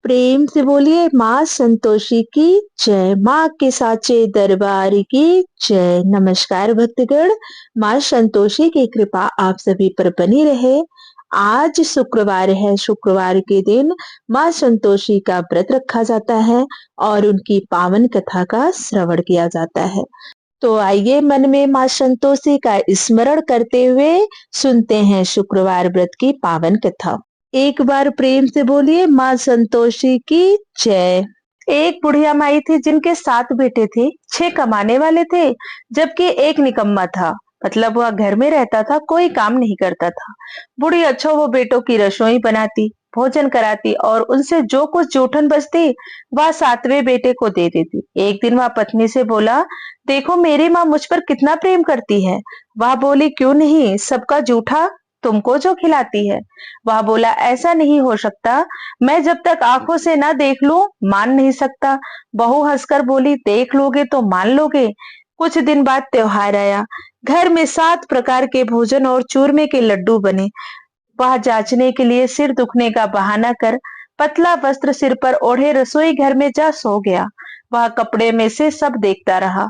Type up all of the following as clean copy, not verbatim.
प्रेम से बोलिए माँ संतोषी की जय। माँ के साचे दरबार की जय। नमस्कार भक्तगण, माँ संतोषी की कृपा आप सभी पर बनी रहे। आज शुक्रवार है। शुक्रवार के दिन माँ संतोषी का व्रत रखा जाता है और उनकी पावन कथा का श्रवण किया जाता है। तो आइए मन में माँ संतोषी का स्मरण करते हुए सुनते हैं शुक्रवार व्रत की पावन कथा। एक बार प्रेम से बोलिए माँ संतोषी की जय। एक बुढ़िया माई थी जिनके 7 बेटे थे। 6 कमाने वाले थे जबकि एक निकम्मा था। मतलब वह घर में रहता था, कोई काम नहीं करता था। बूढ़ी अच्छा वो बेटों की रसोई बनाती, भोजन कराती और उनसे जो कुछ जूठन बचती वह 7वें बेटे को दे देती। एक दिन वह पत्नी से बोला, देखो मेरी माँ मुझ पर कितना प्रेम करती है। वह बोली, क्यों नहीं, सबका जूठा तुमको जो खिलाती है। वह बोला, ऐसा नहीं हो सकता, मैं जब तक आंखों से ना देख लूं मान नहीं सकता। बहू हंसकर बोली, देख लोगे तो मान लोगे। कुछ दिन बाद त्योहार आया। घर में 7 प्रकार के भोजन और चूरमे के लड्डू बने। वह जांचने के लिए सिर दुखने का बहाना कर पतला वस्त्र सिर पर ओढ़े रसोई घर में जा सो गया। वह कपड़े में से सब देखता रहा।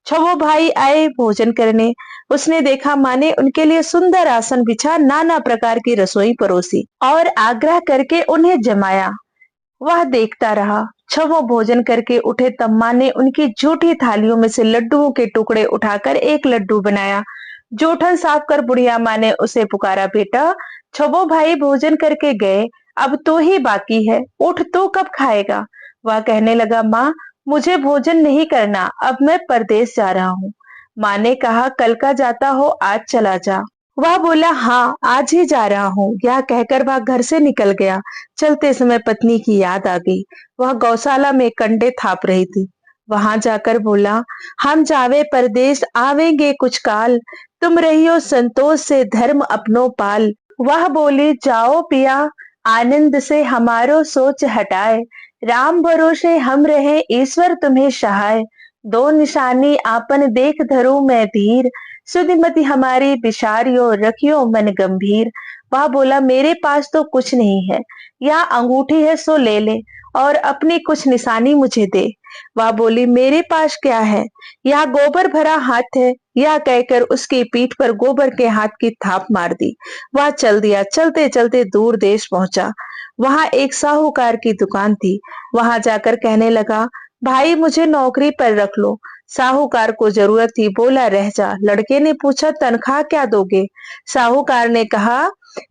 छवो भाई आए भोजन करने। उसने देखा माँ ने उनके लिए सुंदर आसन बिछा नाना प्रकार की रसोई परोसी और आग्रह करके उन्हें जमाया। वह देखता रहा। छवो भोजन करके उठे तब माँ ने उनकी जूठी थालियों में से लड्डुओं के टुकड़े उठाकर एक लड्डू बनाया। जूठन साफ कर बुढ़िया माँ ने उसे पुकारा, बेटा छवो भाई भोजन करके गए, अब तो ही बाकी है, उठ तो कब खाएगा। वह कहने लगा, माँ मुझे भोजन नहीं करना, अब मैं परदेश जा रहा हूँ। माँ ने कहा, कल का जाता हो आज चला जा। वह बोला, हाँ आज ही जा रहा हूँ। यह कहकर वह घर से निकल गया। चलते समय पत्नी की याद आ गई। वह गौशाला में कंडे थाप रही थी। वहां जाकर बोला, हम जावे परदेश आवेंगे कुछ काल, तुम रहियो संतोष से धर्म अपनो पाल। वह बोली, जाओ पिया आनंद से हमारो सोच हटाए, राम भरोसे हम रहे ईश्वर तुम्हें सहाय। दो निशानी आपन देख धरो मैं धीर, सुधिमति हमारी बिसारियो रखियो मन गंभीर। वह बोला, मेरे पास तो कुछ नहीं है, यह अंगूठी है सो ले ले और अपनी कुछ निशानी मुझे दे। वह बोली, मेरे पास क्या है, यह गोबर भरा हाथ है। यह कहकर उसकी पीठ पर गोबर के हाथ की थाप मार दी। वह चल दिया। चलते चलते दूर देश पहुंचा। वहां एक साहूकार की दुकान थी। वहां जाकर कहने लगा, भाई मुझे नौकरी पर रख लो। साहूकार को जरूरत थी, बोला रह जा। लड़के ने पूछा, तनख्वाह क्या दोगे। साहूकार ने कहा,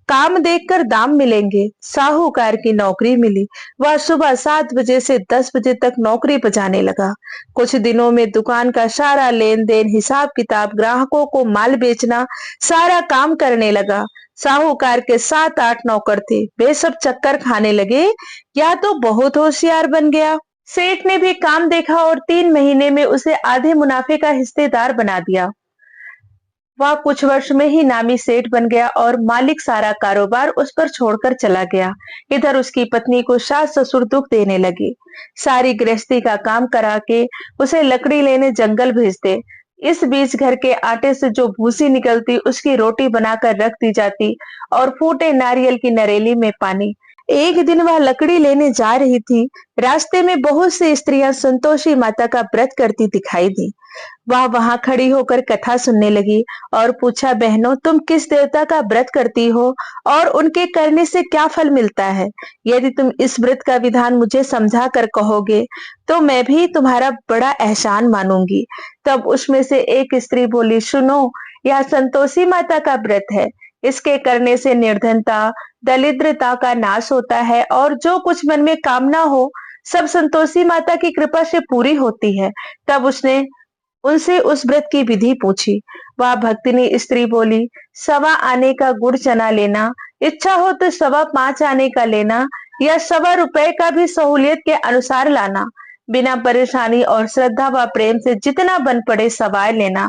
काम देखकर दाम मिलेंगे। साहूकार की नौकरी मिली। वह सुबह 7 बजे से 10 बजे तक नौकरी बजाने लगा। कुछ दिनों में दुकान का सारा लेन देन, हिसाब किताब, ग्राहकों को माल बेचना, सारा काम करने लगा। साहूकार के 7-8 नौकर थे। वे सब चक्कर खाने लगे, या तो बहुत होशियार बन गया। सेठ ने भी काम देखा और 3 महीने में उसे आधे मुनाफे का हिस्सेदार बना दिया। वह कुछ वर्ष में ही नामी सेठ बन गया और मालिक सारा कारोबार उस पर छोड़कर चला गया। इधर उसकी पत्नी को सास ससुर दुख देने लगे। सारी गृहस्थी का काम करा के उसे लकड़ी लेने जंगल भेजते। इस बीच घर के आटे से जो भूसी निकलती उसकी रोटी बनाकर रख दी जाती और फूटे नारियल की नरेली में पानी। एक दिन वह लकड़ी लेने जा रही थी। रास्ते में बहुत सी स्त्रियां संतोषी माता का व्रत करती दिखाई दी। वह वहां खड़ी होकर कथा सुनने लगी और पूछा, बहनों तुम किस देवता का व्रत करती हो और उनके करने से क्या फल मिलता है। यदि तुम इस व्रत का विधान मुझे समझा कर कहोगे तो मैं भी तुम्हारा बड़ा एहसान मानूंगी। तब उसमें से एक स्त्री बोली, सुनो, यह संतोषी माता का व्रत है। इसके करने से निर्धनता दरिद्रता का नाश होता है और जो कुछ मन में कामना हो सब संतोषी माता की कृपा से पूरी होती है। तब उसने उनसे उस व्रत की विधि पूछी। वह भक्तिनी स्त्री बोली, 1.25 आने का गुड़ चना लेना, इच्छा हो तो 5.25 आने का लेना या 1.25 रुपए का भी सहूलियत के अनुसार लाना। बिना परेशानी और श्रद्धा व प्रेम से जितना बन पड़े सवाय लेना।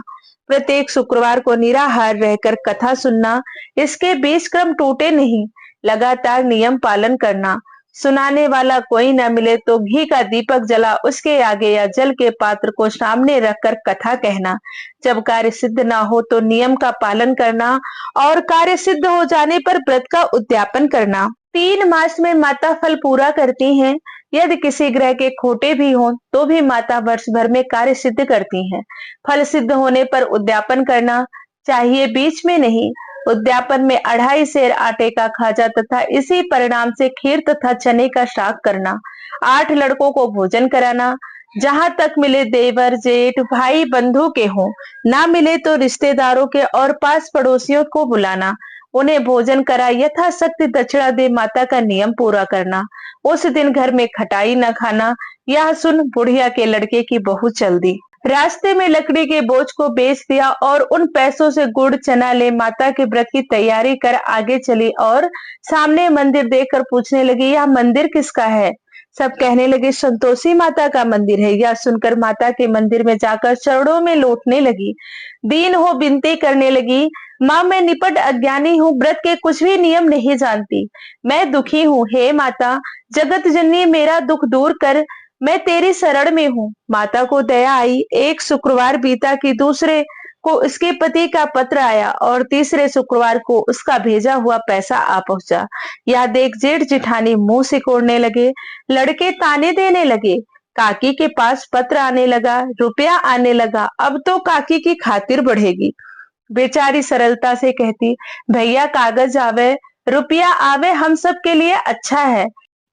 प्रत्येक शुक्रवार को निराहार रहकर कथा सुनना, इसके 20 क्रम टूटे नहीं। लगातार नियम पालन करना। सुनाने वाला कोई न मिले तो घी का दीपक जला उसके आगे या जल के पात्र को सामने रखकर कथा कहना। जब कार्य सिद्ध ना हो तो नियम का पालन करना और कार्य सिद्ध हो जाने पर व्रत का उद्यापन करना। 3 मास में माता फल पूरा करती हैं। यदि किसी ग्रह के खोटे भी हों तो भी माता वर्ष भर में कार्य सिद्ध करती हैं। फल सिद्ध होने पर उद्यापन करना चाहिए, बीच में नहीं। उद्यापन में 2.5 सेर आटे का खाजा तथा इसी परिणाम से खीर तथा चने का शाक करना। 8 लड़कों को भोजन कराना। जहां तक मिले देवर जेठ भाई बंधु के हों, ना मिले तो रिश्तेदारों के और पास पड़ोसियों को बुलाना। उन्हें भोजन करा यथाशक्ति दक्षिणा दे माता का नियम पूरा करना। उस दिन घर में खटाई न खाना। यह सुन बुढ़िया के लड़के की बहू चल दी। रास्ते में लकड़ी के बोझ को बेच दिया और उन पैसों से गुड़ चना ले माता के व्रत की तैयारी कर आगे चली और सामने मंदिर देखकर पूछने लगी, यह मंदिर किसका है? सब कहने लगे, संतोषी माता का मंदिर है। यह सुनकर माता के मंदिर में जाकर चरणों में लौटने लगी। दीन हो विनती करने लगी, माँ मैं निपट अज्ञानी हूँ, व्रत के कुछ भी नियम नहीं जानती। मैं दुखी हूँ, हे माता जगत जननी मेरा दुख दूर कर, मैं तेरी शरण में हूँ। माता को दया आई। एक शुक्रवार बीता कि दूसरे को उसके पति का पत्र आया और तीसरे शुक्रवार को उसका भेजा हुआ पैसा आ पहुंचा। यह देख जेठ जिठानी मुंह सिकोड़ने लगे। लड़के ताने देने लगे। काकी के पास पत्र आने लगा, रुपया आने लगा, अब तो काकी की खातिर बढ़ेगी। बेचारी सरलता से कहती, भैया कागज आवे रुपया आवे हम सब के लिए अच्छा है।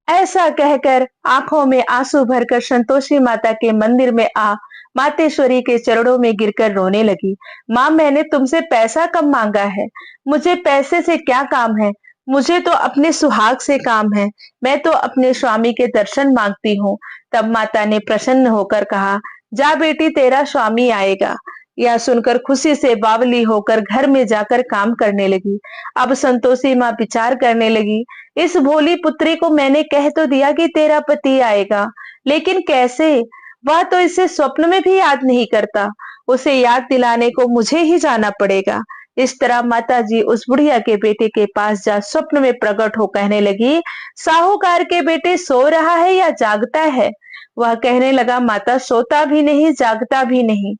ऐसा कहकर आंखों में आंसू भरकर संतोषी माता के मंदिर में आ मातेश्वरी के चरणों में गिरकर रोने लगी। माँ मैंने तुमसे पैसा कम मांगा है, मुझे पैसे से क्या काम है? मुझे तो अपने सुहाग से काम है। मैं तो अपने स्वामी के दर्शन मांगती हूँ। तब माता ने प्रसन्न होकर कहा, जा बेटी तेरा स्वामी आएगा। यह सुनकर खुशी से बावली होकर घर में जाकर काम करने लगी। अब संतोषी माँ विचार करने लगी, इस भोली पुत्री को मैंने कह तो दिया कि तेरा पति आएगा, लेकिन कैसे? वह तो इसे स्वप्न में भी याद नहीं करता। उसे याद दिलाने को मुझे ही जाना पड़ेगा। इस तरह माताजी उस बुढ़िया के बेटे के पास जा स्वप्न में प्रकट हो कहने लगी, साहूकार के बेटे सो रहा है या जागता है? वह कहने लगा, माता सोता भी नहीं जागता भी नहीं,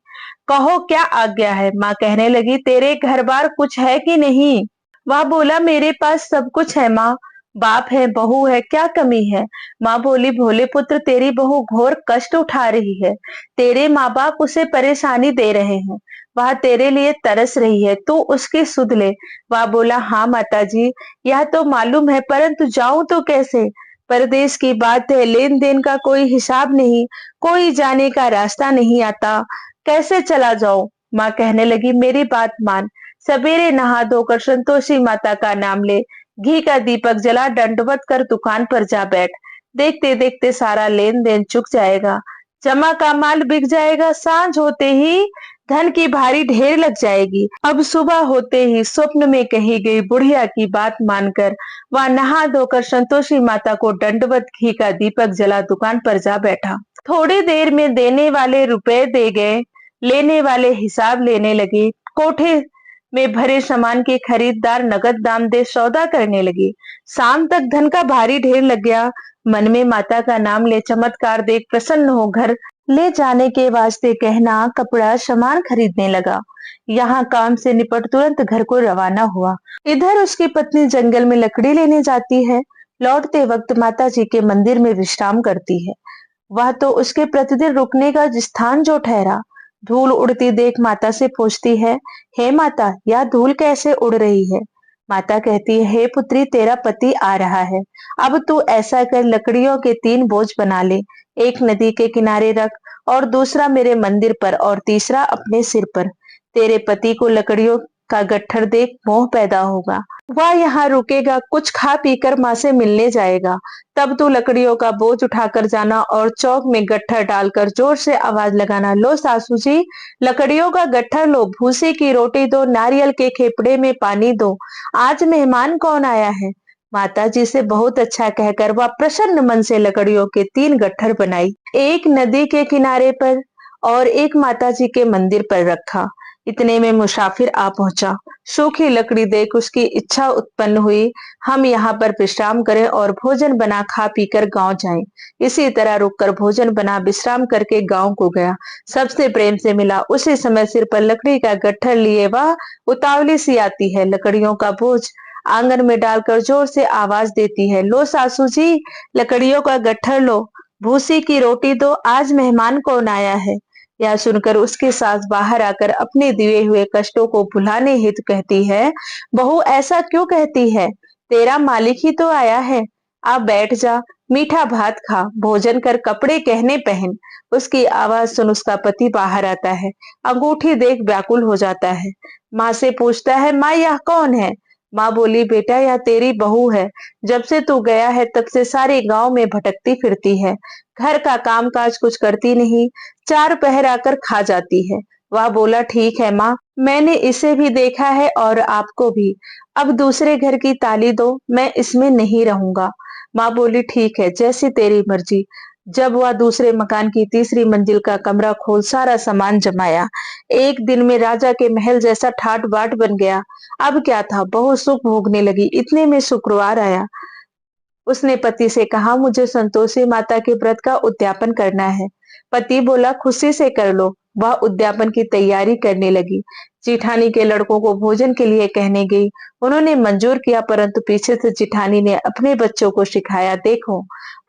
कहो क्या आज्ञा है? माँ कहने लगी, तेरे घर बार कुछ है कि नहीं? वह बोला, मेरे पास सब कुछ है माँ, बाप है बहू है, क्या कमी है? माँ बोली, भोले पुत्र तेरी बहू घोर कष्ट उठा रही है। तेरे माँ बाप उसे परेशानी दे रहे हैं। वह तेरे लिए तरस रही है, तू उसकी सुध ले। वह बोला, हाँ माता जी यह तो मालूम है, परंतु जाऊं तो कैसे? परदेश की बात है, लेन देन का कोई हिसाब नहीं, कोई जाने का रास्ता नहीं आता, कैसे चला जाऊं? माँ कहने लगी, मेरी बात मान, सवेरे नहा धोकर संतोषी माता का नाम ले, घी का दीपक जला दंडवत कर दुकान पर जा बैठ। देखते देखते सारा लेन देन चुक जाएगा, जमा का माल बिक जाएगा। सांझ होते ही धन की भारी ढेर लग जाएगी। अब सुबह होते ही स्वप्न में कही गई बुढ़िया की बात मानकर वह नहा धोकर संतोषी माता को दंडवत घी का दीपक जला दुकान पर जा बैठा। थोड़ी देर में देने वाले रुपए दे गए, लेने वाले हिसाब लेने लगे। कोठे में भरे सामान के खरीददार नगद दाम दे सौदा करने लगे। शाम तक धन का भारी ढेर लग गया। मन में माता का नाम ले चमत्कार देख प्रसन्न हो घर ले जाने के वास्ते गहना कपड़ा सामान खरीदने लगा। यहाँ काम से निपट तुरंत घर को रवाना हुआ। इधर उसकी पत्नी जंगल में लकड़ी लेने जाती है। लौटते वक्त माता जी के मंदिर में विश्राम करती है। वह तो उसके प्रतिदिन रुकने का स्थान जो ठहरा। धूल उड़ती देख माता से पूछती है, हे माता यह धूल कैसे उड़ रही है? माता कहती है, हे पुत्री तेरा पति आ रहा है। अब तू ऐसा कर, लकड़ियों के 3 बोझ बना ले, एक नदी के किनारे रख और दूसरा मेरे मंदिर पर और तीसरा अपने सिर पर। तेरे पति को लकड़ियों का गट्ठर देख मोह पैदा होगा। वह यहाँ रुकेगा, कुछ खा पीकर माँ से मिलने जाएगा। तब तू लकड़ियों का बोझ उठाकर जाना और चौक में गट्ठर डालकर जोर से आवाज लगाना, लो सासू जी लकड़ियों का गट्ठर लो, भूसे की रोटी दो, नारियल के खेपड़े में पानी दो, आज मेहमान कौन आया है? माता जी से बहुत अच्छा कहकर वह प्रसन्न मन से लकड़ियों के 3 गट्ठर बनाई। एक नदी के किनारे पर और एक माता जी के मंदिर पर रखा। इतने में मुसाफिर आ पहुंचा। सूखी लकड़ी देख उसकी इच्छा उत्पन्न हुई, हम यहाँ पर विश्राम करें और भोजन बना खा पीकर गांव जाएं। इसी तरह रुककर भोजन बना विश्राम करके गांव को गया। सबसे प्रेम से मिला। उसी समय सिर पर लकड़ी का गट्ठर लिए वह उतावली सी आती है। लकड़ियों का बोझ आंगन में डालकर जोर से आवाज देती है, लो सासू जी, लकड़ियों का गट्ठर लो, भूसी की रोटी दो, आज मेहमान कौन आया है। यह सुनकर उसकी सास बाहर आकर अपने दिए हुए कष्टों को भुलाने हेतु कहती है, बहू ऐसा क्यों कहती है, तेरा मालिक ही तो आया है, आप बैठ जा, मीठा भात खा, भोजन कर, कपड़े गहने पहन। उसकी आवाज सुन उसका पति बाहर आता है, अंगूठी देख व्याकुल हो जाता है। माँ से पूछता है, माँ यह कौन है। माँ बोली, बेटा यह तेरी बहू है, जब से तू गया है तब से सारे गांव में भटकती फिरती है, घर का काम काज कुछ करती नहीं, चार पहर आकर खा जाती है। वह बोला, ठीक है माँ, मैंने इसे भी देखा है और आपको भी, अब दूसरे घर की ताली दो, मैं इसमें नहीं रहूंगा। माँ बोली, ठीक है, जैसी तेरी मर्जी। जब वह दूसरे मकान की तीसरी मंजिल का कमरा खोल सारा सामान जमाया, एक दिन में राजा के महल जैसा ठाट बाट बन गया। अब क्या था, बहुत सुख भोगने लगी, इतने में शुक्रवार आया। उसने पति से कहा, मुझे संतोषी माता के व्रत का उद्यापन करना है। पति बोला, खुशी से कर लो। वह उद्यापन की तैयारी करने लगी। जिठानी के लड़कों को भोजन के लिए कहने गई। उन्होंने मंजूर किया, परंतु पीछे से जिठानी ने अपने बच्चों को सिखाया, देखो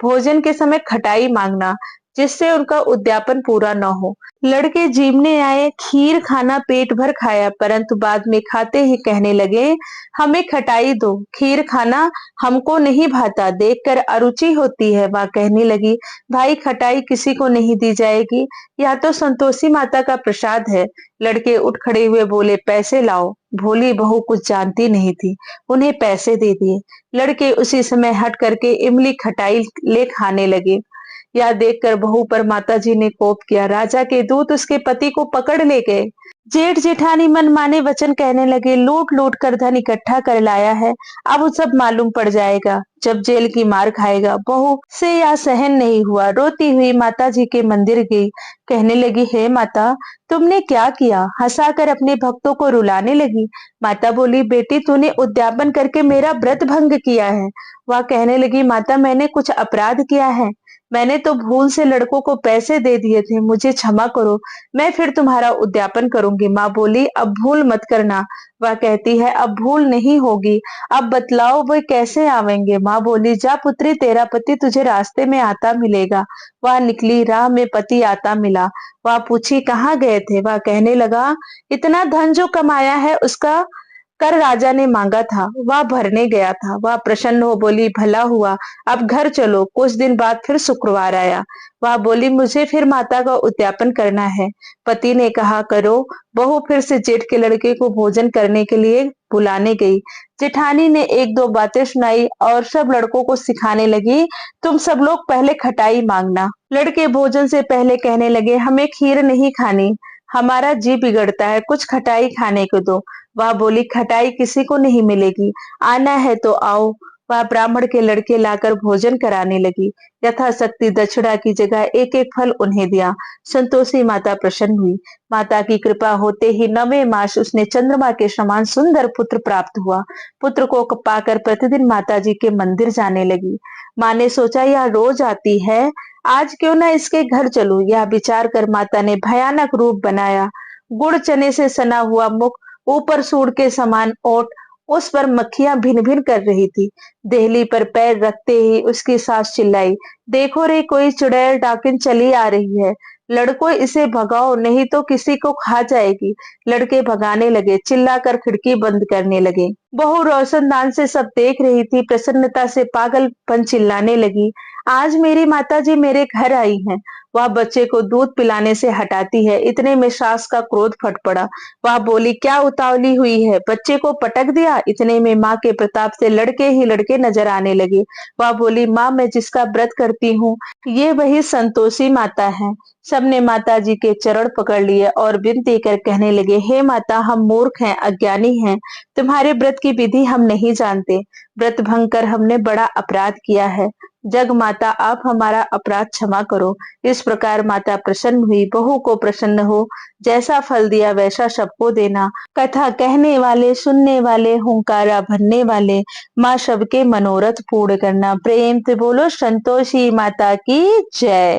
भोजन के समय खटाई मांगना, जिससे उनका उद्यापन पूरा न हो। लड़के जीवने आए, खीर खाना पेट भर खाया, परंतु बाद में खाते ही कहने लगे, हमें खटाई दो, खीर खाना हमको नहीं भाता, देखकर अरुचि होती है। वह कहने लगी, भाई खटाई किसी को नहीं दी जाएगी, यह तो संतोषी माता का प्रसाद है। लड़के उठ खड़े हुए बोले, पैसे लाओ। भोली बहू कुछ जानती नहीं थी, उन्हें पैसे दे दिए। लड़के उसी समय हट करके इमली खटाई ले खाने लगे। यह देखकर बहू पर माताजी ने कोप किया। राजा के दूत उसके पति को पकड़ ले गए। जेठ जेठानी मनमाने वचन कहने लगे, लूट लूट कर धन इकट्ठा कर लाया है, अब सब मालूम पड़ जाएगा, जब जेल की मार खाएगा। बहू से यह सहन नहीं हुआ, रोती हुई माता जी के मंदिर गई। कहने लगी, हे माता, तुमने क्या किया। हंसाकर अपने भक्तों को रुलाने लगी। माता बोली, बेटी तूने उद्यापन करके मेरा व्रत भंग किया है। वह कहने लगी, माता मैंने कुछ अपराध किया है, मैंने तो भूल से लड़कों को पैसे दे दिए थे, मुझे क्षमा करो, मैं फिर तुम्हारा उद्यापन करूंगी। माँ बोली, अब भूल मत करना। वह कहती है, अब भूल नहीं होगी, अब बतलाओ वे कैसे आवेंगे। माँ बोली, जा पुत्री, तेरा पति तुझे रास्ते में आता मिलेगा। वह निकली, राह में पति आता मिला। वह पूछी, कहाँ गए थे। वह कहने लगा, इतना धन जो कमाया है उसका कर राजा ने मांगा था, वह भरने गया था। वह प्रसन्न हो बोली, भला हुआ, अब घर चलो। कुछ दिन बाद फिर शुक्रवार आया। वह बोली, मुझे फिर माता का उद्यापन करना है। पति ने कहा, करो। बहू फिर से जेठ के लड़के को भोजन करने के लिए बुलाने गई। जेठानी ने एक दो बातें सुनाई और सब लड़कों को सिखाने लगी, तुम सब लोग पहले खटाई मांगना। लड़के भोजन से पहले कहने लगे, हमें खीर नहीं खानी, हमारा जी बिगड़ता है, कुछ खटाई खाने को दो। वह बोली, खटाई किसी को नहीं मिलेगी, आना है तो आओ। वह ब्राह्मण के लड़के लाकर भोजन कराने लगी। यथाशक्ति दक्षिणा की जगह एक एक फल उन्हें दिया। संतोषी माता प्रसन्न हुई। माता की कृपा होते ही 9वें मास उसने चंद्रमा के समान सुंदर पुत्र प्राप्त हुआ। पुत्र को पाकर प्रतिदिन माता जी के मंदिर जाने लगी। माँ ने सोचा, यह रोज आती है, आज क्यों ना इसके घर चलूं। यह विचार कर माता ने भयानक रूप बनाया। गुड़ चने से सना हुआ मुख, ऊपर सूंड के समान ओठ, उस पर मक्खियां भिन भिन कर रही थी। देहली पर पैर रखते ही उसकी सास चिल्लाई, देखो रे, कोई चुड़ैल डाकिन चली आ रही है, लड़कों इसे भगाओ, नहीं तो किसी को खा जाएगी। लड़के भगाने लगे, चिल्लाकर खिड़की बंद करने लगे। बहू रोशनदान से सब देख रही थी, प्रसन्नता से पागलपन चिल्लाने लगी, आज मेरी माताजी मेरे घर आई हैं। वह बच्चे को दूध पिलाने से हटाती है, इतने में सास का क्रोध फट पड़ा। वह बोली, क्या उतावली हुई है, बच्चे को पटक दिया। इतने में माँ के प्रताप से लड़के ही लड़के नजर आने लगे। वह बोली, माँ मैं जिसका व्रत करती हूँ, ये वही संतोषी माता है। सबने माता जी के चरण पकड़ लिए और विनती कर कहने लगे, हे माता, हम मूर्ख हैं, अज्ञानी हैं, तुम्हारे व्रत की विधि हम नहीं जानते, व्रत भंग कर हमने बड़ा अपराध किया है, जग माता आप हमारा अपराध क्षमा करो। इस प्रकार माता प्रसन्न हुई। बहू को प्रसन्न हो, जैसा फल दिया वैसा सबको देना। कथा कहने वाले, सुनने वाले, हुंकारा भरने वाले, माँ सबके मनोरथ पूर्ण करना। प्रेम से बोलो संतोषी माता की जय।